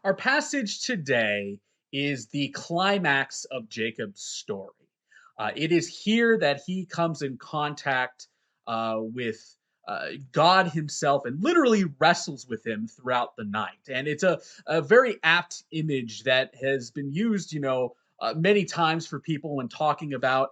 Our passage today is the climax of Jacob's story. It is here that he comes in contact with God himself and literally wrestles with him throughout the night. And it's a very apt image that has been used, many times for people when talking about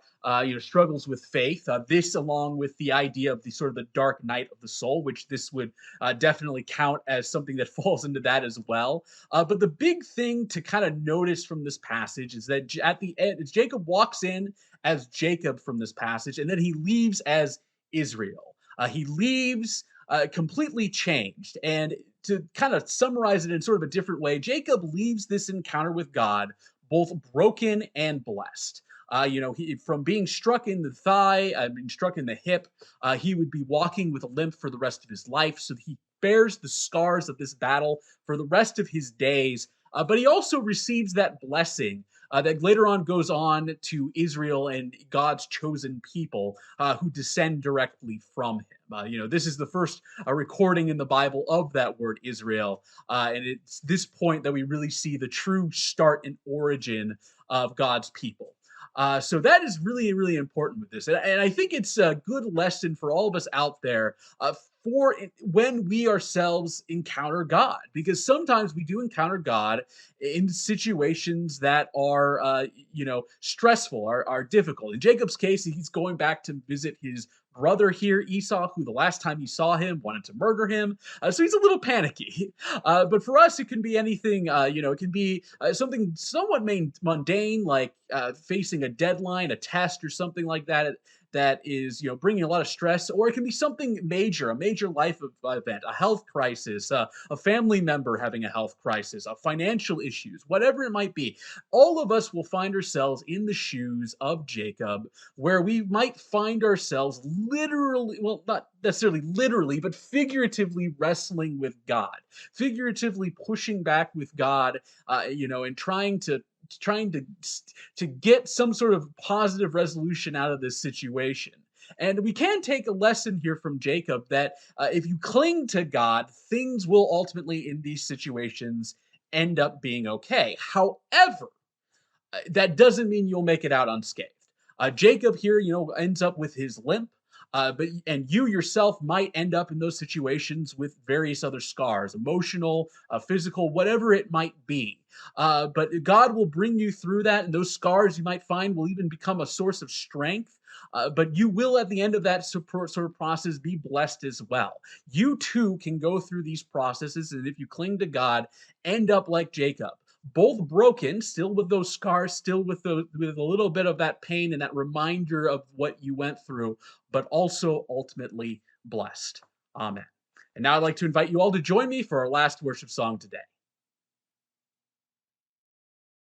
struggles with faith. This, along with the idea of the sort of the dark night of the soul, which this would definitely count as something that falls into that as well. But the big thing to kind of notice from this passage is that at the end, Jacob walks in as Jacob from this passage, and then he leaves as Israel. He leaves completely changed. And to kind of summarize it in sort of a different way, Jacob leaves this encounter with God both broken and blessed. From being struck in the thigh, being struck in the hip, he would be walking with a limp for the rest of his life. So he bears the scars of this battle for the rest of his days. But he also receives that blessing that later on goes on to Israel and God's chosen people who descend directly from him. This is the first recording in the Bible of that word Israel. And it's this point that we really see the true start and origin of God's people. So that is really, really important with this. And I think it's a good lesson for all of us out there for when we ourselves encounter God, because sometimes we do encounter God in situations that are, stressful, are difficult. In Jacob's case, he's going back to visit his brother here, Esau, who the last time he saw him wanted to murder him. So he's a little panicky. But for us, it can be anything. It can be something somewhat mundane, like facing a deadline, a test, or something like that. That is, bringing a lot of stress, or it can be something major, a major life event, a health crisis, a family member having a health crisis, a financial issues, whatever it might be. All of us will find ourselves in the shoes of Jacob, where we might find ourselves literally, well, not necessarily literally, but figuratively wrestling with God, figuratively pushing back with God, and trying to get some sort of positive resolution out of this situation. And we can take a lesson here from Jacob that if you cling to God, things will ultimately in these situations end up being okay. However, that doesn't mean you'll make it out unscathed. Jacob here, ends up with his limp, and you yourself might end up in those situations with various other scars, emotional, physical, whatever it might be. But God will bring you through that, and those scars you might find will even become a source of strength. But you will, at the end of that sort of process, be blessed as well. You too can go through these processes, and if you cling to God, end up like Jacob, both broken, still with those scars, still with a little bit of that pain and that reminder of what you went through, but also ultimately blessed. Amen. And now I'd like to invite you all to join me for our last worship song today.